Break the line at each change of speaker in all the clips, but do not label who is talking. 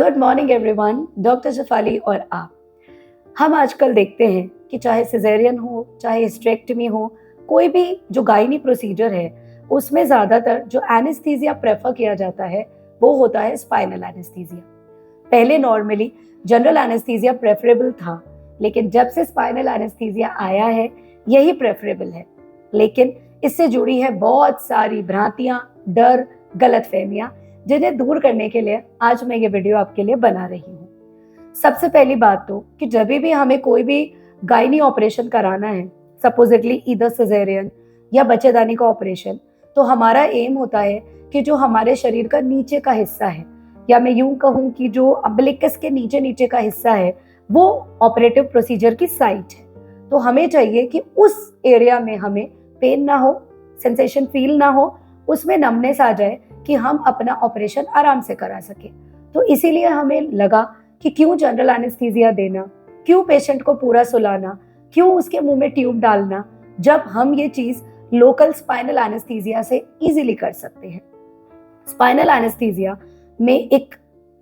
Good morning everyone, doctor Shefali और आप। हम आजकल देखते हैं कि चाहे सिजेरियन हो, चाहे हिस्टेरेक्टमी हो, कोई भी जो गायनी प्रोसीजर है उसमें ज़्यादातर जो एनेस्थीसिया प्रेफर किया जाता है वो होता है स्पाइनल एनेस्थीसिया। पहले नॉर्मली जनरल एनेस्थीसिया प्रेफरेबल था, लेकिन जब से स्पाइनल एनेस्थीसिया आया है यही प्रेफरेबल है। लेकिन इससे जुड़ी है बहुत सारी भ्रांतियाँ, डर, गलतफहमियाँ, जिन्हें दूर करने के लिए आज मैं ये वीडियो आपके लिए बना रही हूँ। सबसे पहली बात तो कि जब भी हमें कोई भी गायनी ऑपरेशन कराना है, सपोजिटली ईदर सिजेरियन या बच्चेदानी का ऑपरेशन, तो हमारा एम होता है कि जो हमारे शरीर का नीचे का हिस्सा है, या मैं यूं कहूँ कि जो अम्बिलिकस के नीचे नीचे का हिस्सा है, वो ऑपरेटिव प्रोसीजर की साइट है। तो हमें चाहिए कि उस एरिया में हमें पेन ना हो, सेंसेशन फील ना हो, उसमें नमनेस आ जाए कि हम अपना ऑपरेशन आराम से करा सके। तो इसीलिए हमें लगा कि क्यों जनरल एनेस्थीसिया देना, क्यों पेशेंट को पूरा सुलाना, क्यों उसके मुंह में ट्यूब डालना, जब हम ये चीज लोकल स्पाइनल एनेस्थीसिया से इजीली कर सकते हैं। स्पाइनल एनेस्थीसिया में एक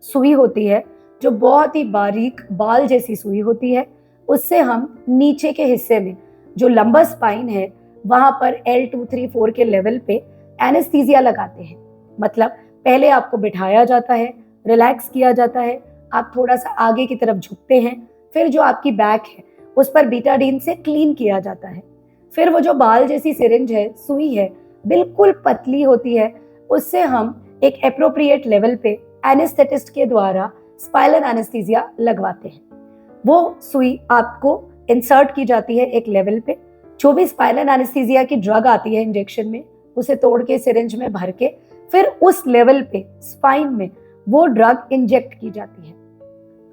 सुई होती है जो बहुत ही बारीक बाल जैसी सुई होती है। उससे हम नीचे के हिस्से में जो लंबा स्पाइन है वहां पर L2, 3, 4 के लेवल पे एनेस्थीसिया लगाते हैं। मतलब पहले आपको बिठाया जाता है, रिलैक्स किया जाता है, आप थोड़ा सा आगे की तरफ झुकते हैं, फिर जो आपकी बैक है उस पर बीटाडीन से क्लीन किया जाता है। फिर वो जो बाल जैसी सिरिंज है, सुई है, बिल्कुल पतली होती है, उससे हम एक एप्रोप्रिएट लेवल पे एनेस्थेटिस्ट के द्वारा स्पाइनल एनेस्थीसिया लगवाते हैं। वो सुई आपको इंसर्ट की जाती है एक लेवल पे। जो भी स्पाइनल एनेस्थीसिया की ड्रग आती है इंजेक्शन में, उसे तोड़ के सिरिंज में भर के फिर उस लेवल पे स्पाइन में वो ड्रग इंजेक्ट की जाती है।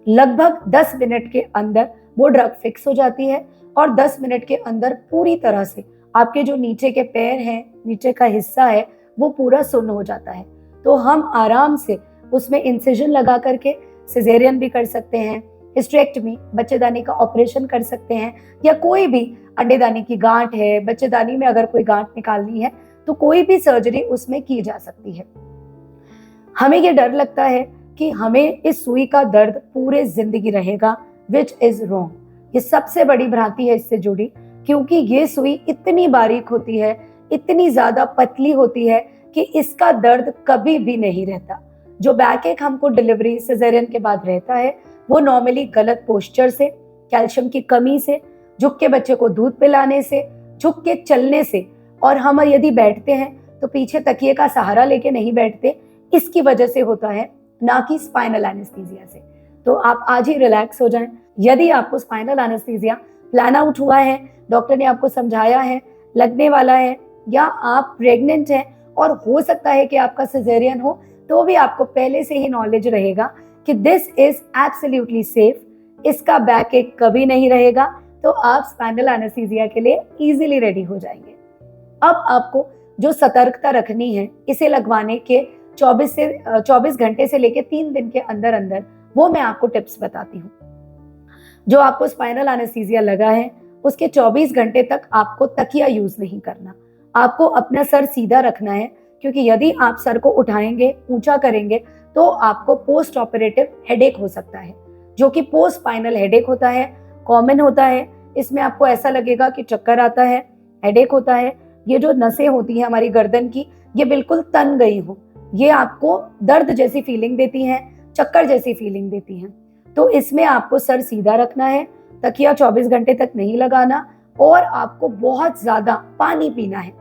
लगभग 10 मिनट के अंदर वो ड्रग फिक्स हो जाती है और 10 मिनट के अंदर पूरी तरह से आपके जो नीचे के पैर हैं, नीचे का हिस्सा है, वो पूरा सुन्न हो जाता है। तो हम आराम से उसमें इंसिजन लगा करके सिजेरियन भी कर सकते हैं, हिस्टेरेक्टमी बच्चेदानी का ऑपरेशन कर सकते हैं, या कोई भी अंडेदानी की गांठ है, बच्चेदानी में अगर कोई गांठ निकालनी है तो कोई भी सर्जरी उसमें की जा सकती है। हमें ये डर लगता है कि हमें इस सुई का दर्द पूरे जिंदगी रहेगा, विच इज रॉन्ग। ये सबसे बड़ी भ्रांति है इससे जुड़ी, क्योंकि ये सुई इतनी बारीक होती है, इतनी ज्यादा पतली होती है कि इसका दर्द कभी भी नहीं रहता। जो बैक एक हमको डिलीवरी सिजेरियन के बाद रहता है, वो नॉर्मली गलत पोस्चर से, कैल्शियम की कमी से, झुक के बच्चे को दूध पिलाने से, झुक के चलने से, और हम यदि बैठते हैं तो पीछे तकिए का सहारा लेके नहीं बैठते, इसकी वजह से होता है, ना कि स्पाइनल एनेस्थीसिया से। तो आप आज ही रिलैक्स हो जाएं। यदि आपको स्पाइनल एनेस्थीसिया प्लान आउट हुआ है, डॉक्टर ने आपको समझाया है, लगने वाला है, या आप प्रेग्नेंट हैं और हो सकता है कि आपका सिजेरियन हो, तो भी आपको पहले से ही नॉलेज रहेगा कि दिस इज एब्सोल्युटली सेफ, इसका बैक एक कभी नहीं रहेगा, तो आप स्पाइनल एनेस्थीसिया के लिए इजीली रेडी हो जाएंगे। अब आपको जो सतर्कता रखनी है इसे लगवाने के 24 घंटे से लेकर 3 दिन के अंदर अंदर, वो मैं आपको टिप्स बताती हूँ। जो आपको स्पाइनल एनेस्थीसिया लगा है उसके 24 घंटे तक आपको तकिया यूज नहीं करना। आपको अपना सर सीधा रखना है, क्योंकि यदि आप सर को उठाएंगे, ऊंचा करेंगे, तो आपको पोस्ट ऑपरेटिव हेडेक हो सकता है, जो कि पोस्ट स्पाइनल हेडेक होता है, कॉमन होता है। इसमें आपको ऐसा लगेगा कि चक्कर आता है, हेडेक होता है, ये जो नसें होती हैं हमारी गर्दन की, ये बिल्कुल तन गई हो, ये आपको दर्द जैसी फीलिंग देती हैं, चक्कर जैसी फीलिंग देती हैं। तो इसमें आपको सर सीधा रखना है, तकिया 24 घंटे तक नहीं लगाना, और आपको बहुत ज्यादा पानी पीना है।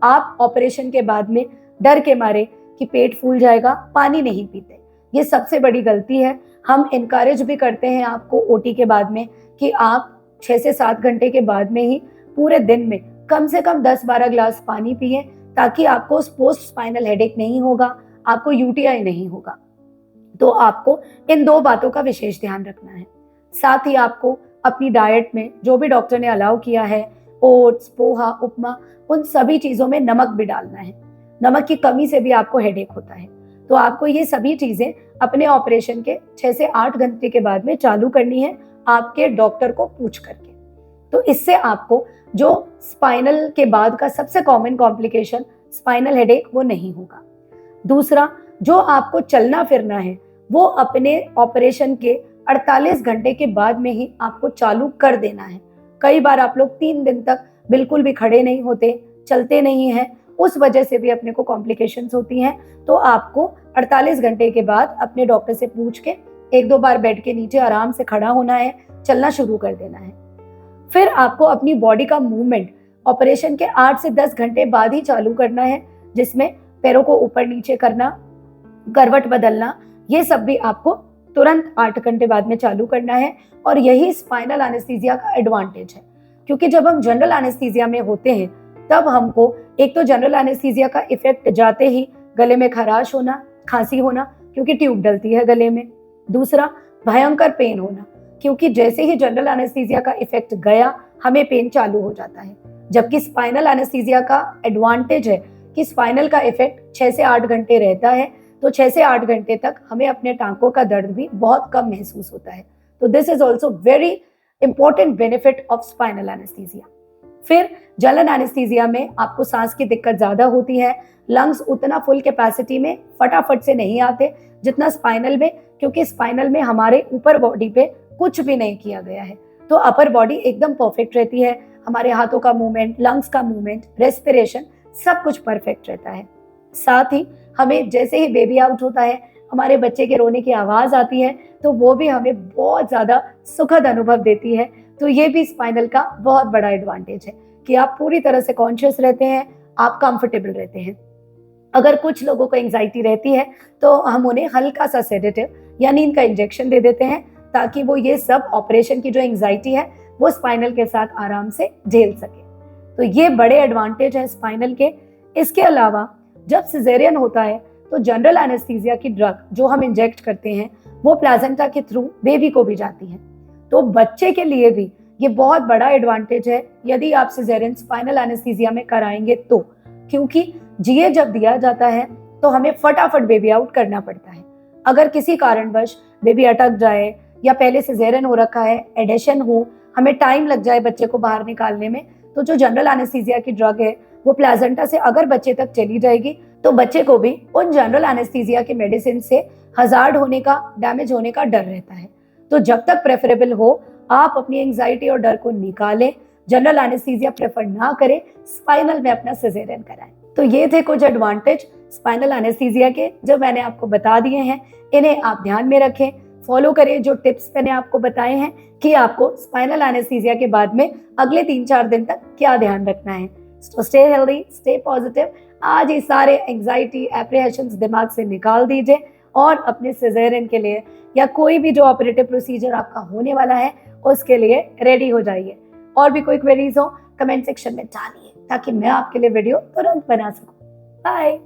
आप ऑपरेशन के बाद में डर के मारे कि पेट फूल जाएगा, पानी नहीं पीते, ये सबसे बड़ी गलती है। हम इनकरेज भी करते हैं आपको ओटी के बाद में कि आप 6 से 7 घंटे के बाद में ही पूरे दिन में कम से कम 10-12 ग्लास पानी पिए, ताकि आपको पोस्ट स्पाइनल हेडेक नहीं होगा, आपको यूटीआई नहीं होगा। तो आपको इन 2 बातों का विशेष ध्यान रखना है। साथ ही आपको अपनी डाइट में जो भी डॉक्टर ने अलाउ किया है, ओट्स, पोहा, उपमा, उन सभी चीजों में नमक भी डालना है। नमक की कमी से भी आपको हेडेक होता है, तो आपको ये सभी चीजें अपने ऑपरेशन के 6 से 8 घंटे के बाद में चालू करनी है, आपके डॉक्टर को पूछ करके। तो इससे आपको जो स्पाइनल के बाद का सबसे कॉमन कॉम्प्लिकेशन स्पाइनल हेडेक, वो नहीं होगा। दूसरा, जो आपको चलना फिरना है वो अपने ऑपरेशन के 48 घंटे के बाद में ही आपको चालू कर देना है। कई बार आप लोग 3 दिन तक बिल्कुल भी खड़े नहीं होते, चलते नहीं हैं, उस वजह से भी अपने को कॉम्प्लिकेशंस होती हैं। तो आपको 48 घंटे के बाद अपने डॉक्टर से पूछ के 1-2 बार बेड के नीचे आराम से खड़ा होना है, चलना शुरू कर देना है। फिर आपको अपनी बॉडी का मूवमेंट ऑपरेशन के 8 से 10 घंटे बाद ही चालू करना है, जिसमें पैरों को ऊपर नीचे करना, करवट बदलना, ये सब भी आपको तुरंत 8 घंटे बाद में चालू करना है। और यही स्पाइनल एनेस्थीसिया का एडवांटेज है, क्योंकि जब हम जनरल एनेस्थीसिया में होते हैं तब हमको एक तो जनरल एनेस्थीसिया का इफेक्ट जाते ही गले में खराश होना, खांसी होना, क्योंकि ट्यूब डलती है गले में। दूसरा, भयंकर पेन होना, क्योंकि जैसे ही जनरल एनेस्थीसिया का इफेक्ट गया हमें पेन चालू हो जाता है। जबकि स्पाइनल एनेस्थीसिया का एडवांटेज है कि स्पाइनल का इफेक्ट 6 से 8 घंटे रहता है, तो 6 से 8 घंटे तक हमें अपने टांकों का दर्द भी बहुत कम महसूस होता है। तो this is also very important benefit of spinal anaesthesia. फिर जनरल एनेस्थीसिया में आपको सांस की दिक्कत ज्यादा होती है, लंग्स उतना फुल कैपेसिटी में फटाफट से नहीं आते जितना स्पाइनल में, क्योंकि स्पाइनल में हमारे ऊपर बॉडी पे कुछ भी नहीं किया गया है, तो अपर बॉडी एकदम परफेक्ट रहती है। हमारे हाथों का मूवमेंट, लंग्स का मूवमेंट, रेस्पिरेशन, सब कुछ परफेक्ट रहता है। साथ ही हमें जैसे ही बेबी आउट होता है, हमारे बच्चे के रोने की आवाज आती है, तो वो भी हमें बहुत ज्यादा सुखद अनुभव देती है। तो ये भी स्पाइनल का बहुत बड़ा एडवांटेज है कि आप पूरी तरह से कॉन्शियस रहते हैं, आप कंफर्टेबल रहते हैं। अगर कुछ लोगों को एंजाइटी रहती है तो हम उन्हें हल्का सा सेडेटिव या नींद का इंजेक्शन दे देते हैं, ताकि वो ये सब ऑपरेशन की जो एंजाइटी है वो स्पाइनल के साथ आराम से झेल सके। तो ये बड़े एडवांटेज है स्पाइनल के। इसके अलावा जब सिजेरियन होता है तो जनरल एनेस्थीसिया की ड्रग जो हम इंजेक्ट करते हैं वो प्लाजेंटा के थ्रू बेबी को भी जाती है। तो बच्चे के लिए भी ये बहुत बड़ा एडवांटेज है यदि आप सिजेरियन स्पाइनल एनेस्थीसिया में कराएंगे तो, क्योंकि जीए जब दिया जाता है तो हमें फटाफट बेबी आउट करना पड़ता है। अगर किसी कारणवश बेबी अटक जाए या पहले सिजेरियन हो रखा है, एडेशन हो, हमें टाइम लग जाए बच्चे को बाहर निकालने में, तो जो जनरल एनेस्थीसिया की ड्रग है वो प्लाजेंटा से अगर बच्चे तक चली जाएगी तो बच्चे को भी उन जनरल एनेस्थीसिया के मेडिसिन से हजार्ड होने का, डैमेज होने का डर रहता है। तो जब तक प्रेफरेबल हो आप अपनी एंजाइटी और डर को निकालें, जनरल एनेस्थीसिया प्रेफर ना करें, स्पाइनल में अपना सिजेरियन कराएं। तो ये थे कुछ एडवांटेज स्पाइनल एनेस्थीसिया के जो मैंने आपको बता दिए हैं। इन्हें आप ध्यान में रखें, फॉलो करें जो टिप्स मैंने आपको बताए हैं कि आपको स्पाइनल एनेस्थीसिया के बाद में अगले 3-4 दिन तक क्या ध्यान रखना है। तो स्टे हेल्दी, स्टे पॉजिटिव। आज ये सारे एंजाइटी, एप्रीहेशंस दिमाग से निकाल दीजिए और अपने सिजेरियन के लिए या कोई भी जो ऑपरेटिव प्रोसीजर आपका होने वाला है उसके लिए रेडी हो जाइए। और भी कोई क्वेरीज हो कमेंट सेक्शन में डालिए ताकि मैं आपके लिए वीडियो तुरंत बना सकूं। बाय।